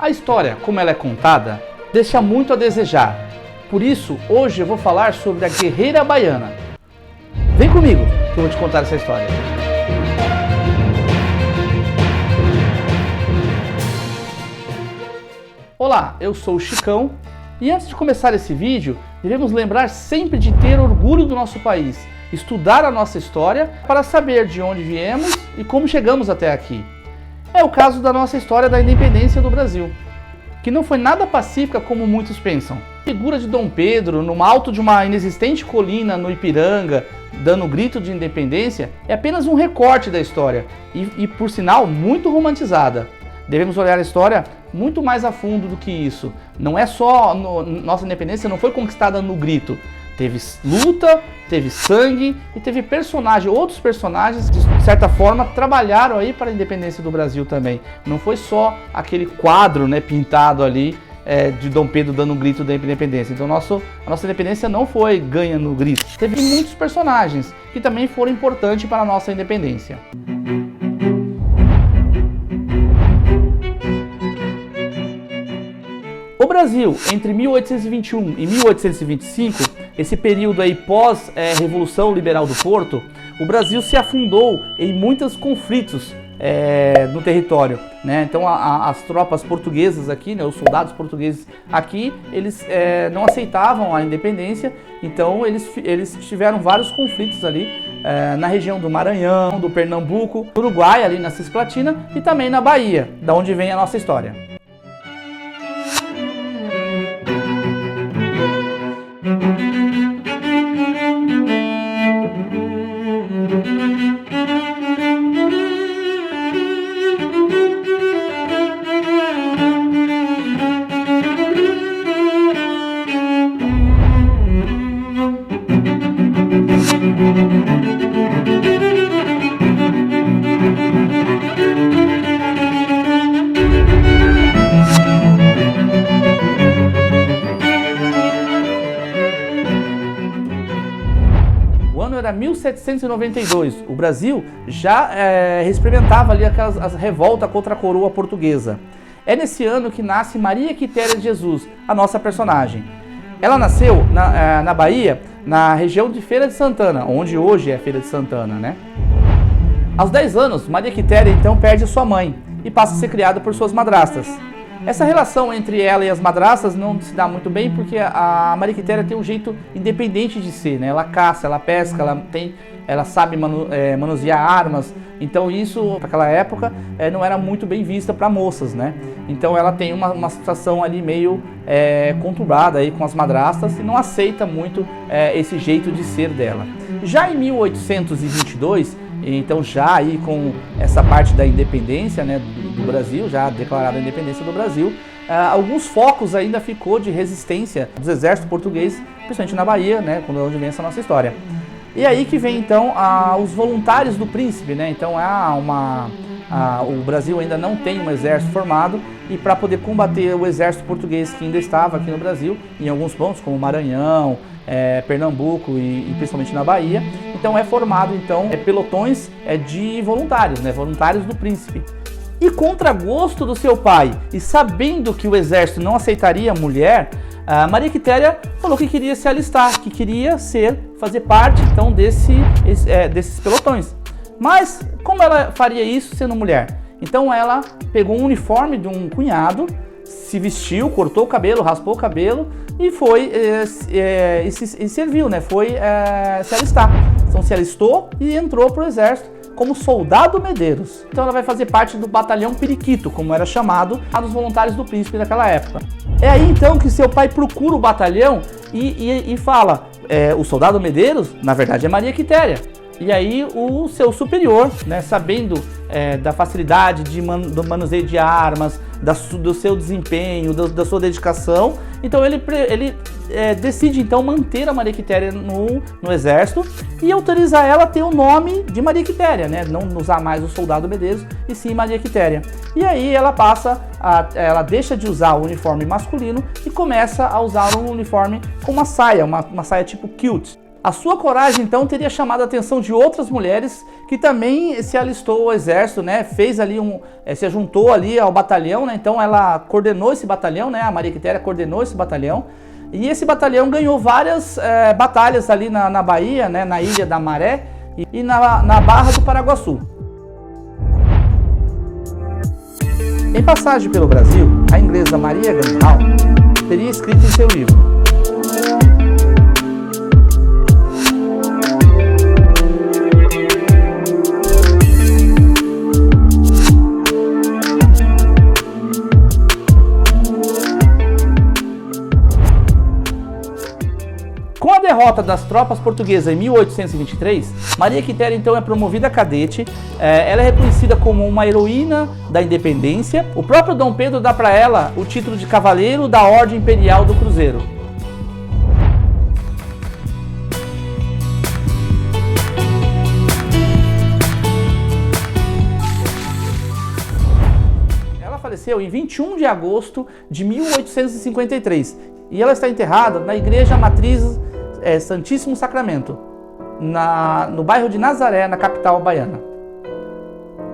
A história, como ela é contada, deixa muito a desejar. Por isso, hoje eu vou falar sobre a guerreira baiana. Vem comigo que eu vou te contar essa história. Olá, eu sou o Chicão e antes de começar esse vídeo, devemos lembrar sempre de ter orgulho do nosso país, estudar a nossa história para saber de onde viemos e como chegamos até aqui. É o caso da nossa história da independência do Brasil, que não foi nada pacífica como muitos pensam. A figura de Dom Pedro, no alto de uma inexistente colina no Ipiranga, dando um grito de independência, é apenas um recorte da história e por sinal, muito romantizada. Devemos olhar a história muito mais a fundo do que isso. Não é só nossa independência não foi conquistada no grito. Teve luta, teve sangue e teve outros personagens que de certa forma trabalharam aí para a independência do Brasil também. Não foi só aquele quadro, né, pintado ali de Dom Pedro dando um grito da independência. Então a nossa independência não foi ganha no grito. Teve muitos personagens que também foram importantes para a nossa independência. O Brasil, entre 1821 e 1825, esse período aí pós-Revolução Liberal do Porto, o Brasil se afundou em muitos conflitos no território, né? Então as tropas portuguesas aqui, né, os soldados portugueses aqui, eles não aceitavam a independência, então eles tiveram vários conflitos ali na região do Maranhão, do Pernambuco, do Uruguai, ali na Cisplatina e também na Bahia, da onde vem a nossa história. O ano era 1792, o Brasil já experimentava ali a revolta contra a coroa portuguesa. É nesse ano que nasce Maria Quitéria de Jesus, a nossa personagem. Ela nasceu na Bahia, na região de Feira de Santana, onde hoje é Feira de Santana, né? Aos 10 anos, Maria Quitéria então perde sua mãe e passa a ser criada por suas madrastas. Essa relação entre ela e as madrastas não se dá muito bem porque a Maria Quitéria tem um jeito independente de ser, né? Ela caça, ela pesca, ela sabe manusear armas, então isso, naquela época, não era muito bem vista para moças, né? Então ela tem uma situação ali meio conturbada aí com as madrastas e não aceita muito esse jeito de ser dela. Já em 1822, então já aí com essa parte da independência, né, do Brasil, já declarada a independência do Brasil, alguns focos ainda ficou de resistência dos exércitos portugueses, principalmente na Bahia, né, onde vem essa nossa história. E aí que vem então os voluntários do príncipe, né, então o Brasil ainda não tem um exército formado e para poder combater o exército português que ainda estava aqui no Brasil, em alguns pontos como Maranhão, Pernambuco e principalmente na Bahia, então é formado pelotões de voluntários, né, voluntários do príncipe. E contra gosto do seu pai e sabendo que o exército não aceitaria a mulher, Maria Quitéria falou que queria se alistar, que queria fazer parte então desses pelotões. Mas como ela faria isso sendo mulher? Então ela pegou um uniforme de um cunhado, se vestiu, cortou o cabelo, raspou o cabelo e foi e serviu, né? Foi se alistar. Então se alistou e entrou para o exército como soldado Medeiros. Então ela vai fazer parte do batalhão Periquito, como era chamado, dos voluntários do príncipe daquela época. É aí então que seu pai procura o batalhão e fala, o soldado Medeiros, na verdade é Maria Quitéria. E aí o seu superior, né, sabendo da facilidade do manuseio de armas, do seu desempenho, da sua dedicação, então ele decide então manter a Maria Quitéria no exército e autorizar ela a ter o nome de Maria Quitéria, né, não usar mais o soldado Medeiros e sim Maria Quitéria. E aí ela deixa de usar o uniforme masculino e começa a usar um uniforme com uma saia tipo kilt. A sua coragem, então, teria chamado a atenção de outras mulheres que também se alistou ao exército, né? Fez ali se juntou ali ao batalhão, né? Então ela coordenou esse batalhão, né? A Maria Quitéria coordenou esse batalhão. E esse batalhão ganhou várias batalhas ali na Bahia, né? Na Ilha da Maré e na Barra do Paraguaçu. Em passagem pelo Brasil, a inglesa Maria Gandhal teria escrito em seu livro: com a derrota das tropas portuguesas em 1823, Maria Quitéria então é promovida a cadete, ela é reconhecida como uma heroína da independência. O próprio Dom Pedro dá para ela o título de Cavaleiro da Ordem Imperial do Cruzeiro. Ela faleceu em 21 de agosto de 1853 e ela está enterrada na Igreja Matriz Santíssimo Sacramento, no bairro de Nazaré, na capital baiana.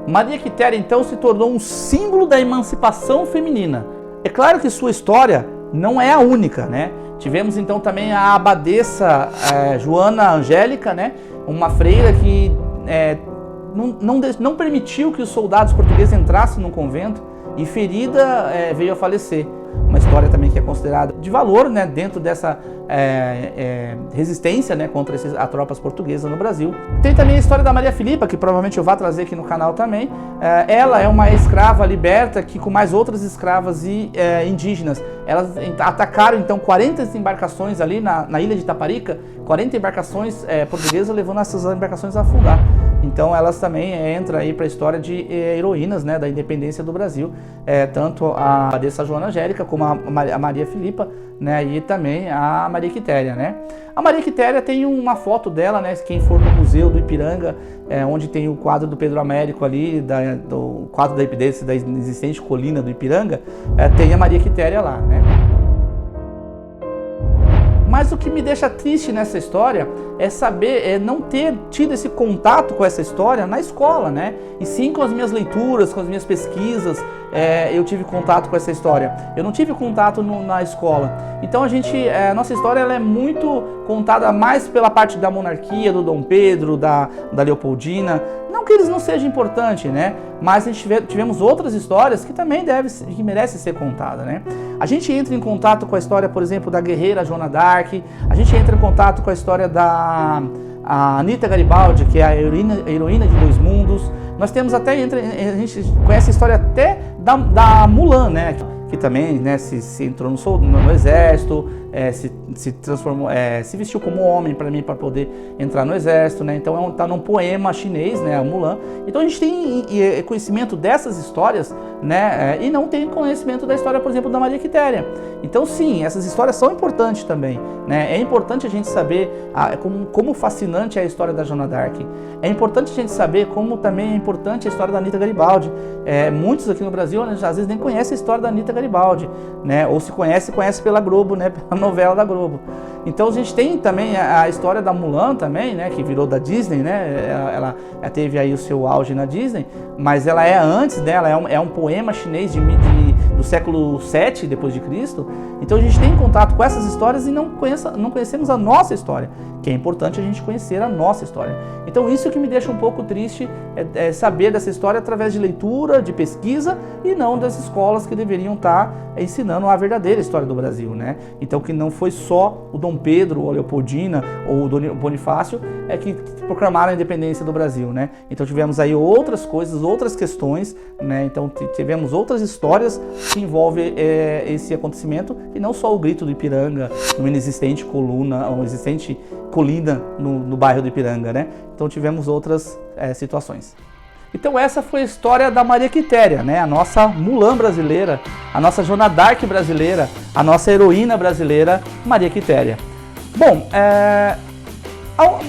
Maria Quitéria então se tornou um símbolo da emancipação feminina. É claro que sua história não é a única, né? Tivemos então também a abadesa Joana Angélica, né? Uma freira que não permitiu que os soldados portugueses entrassem no convento e ferida veio a falecer. Uma história também que é considerada de valor, né, dentro dessa resistência, né, contra as tropas portuguesas no Brasil. Tem também a história da Maria Filipa, que provavelmente eu vou trazer aqui no canal também. Ela é uma escrava liberta que, com mais outras escravas e indígenas, elas atacaram então 40 embarcações ali na ilha de Itaparica, 40 embarcações portuguesas, levando essas embarcações a afundar. Então elas também entram aí para a história de heroínas, né, da independência do Brasil, tanto a abadesa Joana Angélica como a Maria Filipa, né, e também a Maria Quitéria, né. A Maria Quitéria tem uma foto dela, né, quem for no Museu do Ipiranga, onde tem o quadro do Pedro Américo ali, do quadro da existente colina do Ipiranga, tem a Maria Quitéria lá, né. Mas o que me deixa triste nessa história é não ter tido esse contato com essa história na escola, né? E sim com as minhas leituras, com as minhas pesquisas, eu tive contato com essa história. Eu não tive contato na escola. Então a nossa história ela é muito contada mais pela parte da monarquia, do Dom Pedro, da Leopoldina. Não que eles não sejam importantes, né? Mas tivemos outras histórias que também que merecem ser contadas, né? A gente entra em contato com a história, por exemplo, da guerreira Joana d'Arc. A gente entra em contato com a história da Anita Garibaldi, que é a heroína de Dois Mundos. Nós temos até, a gente conhece a história até da Mulan, né? Que também, né, se entrou no exército, se transformou, se vestiu como homem para poder entrar no exército, né? Então tá num poema chinês, né, a Mulan. Então a gente tem conhecimento dessas histórias, né, e não tem conhecimento da história, por exemplo, da Maria Quitéria. Então sim, essas histórias são importantes também, né? É importante a gente saber como fascinante é a história da Joana d'Arc. É importante a gente saber como também é importante a história da Anita Garibaldi. Muitos aqui no Brasil às vezes nem conhecem a história da Anita Garibaldi, né? Ou se conhece pela Globo, né? Pela novela da Globo. Então a gente tem também a história da Mulan também, né? Que virou da Disney, né? Ela teve aí o seu auge na Disney, mas ela é antes dela, é um poema chinês do século VII depois de Cristo. Então a gente tem contato com essas histórias e não conhecemos a nossa história, que é importante a gente conhecer a nossa história. Então isso que me deixa um pouco triste, é saber dessa história através de leitura, de pesquisa e não das escolas que deveriam estar ensinando a verdadeira história do Brasil, né? Então que não foi só o Dom Pedro, ou a Leopoldina, ou o Bonifácio que proclamaram a independência do Brasil, né? Então tivemos aí outras coisas, outras questões, né? Então tivemos outras histórias que envolvem esse acontecimento e não só o grito do Ipiranga, uma inexistente colina no bairro do Ipiranga, né? Então tivemos outras situações. Então essa foi a história da Maria Quitéria, né? A nossa Mulan brasileira, a nossa Joana d'Arc brasileira, a nossa heroína brasileira, Maria Quitéria. Bom,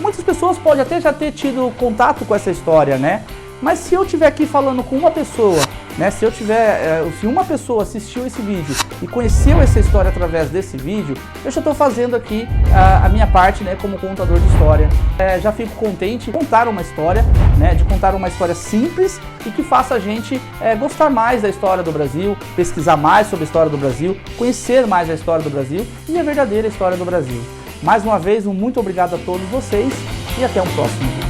muitas pessoas podem até já ter tido contato com essa história, né? Mas se eu estiver aqui falando com uma pessoa né? Se uma pessoa assistiu esse vídeo e conheceu essa história através desse vídeo, eu já estou fazendo aqui a minha parte, né, como contador de história. Já fico contente de contar uma história, né, de contar uma história simples e que faça a gente gostar mais da história do Brasil, pesquisar mais sobre a história do Brasil, conhecer mais a história do Brasil e a verdadeira história do Brasil. Mais uma vez, muito obrigado a todos vocês e até um próximo vídeo.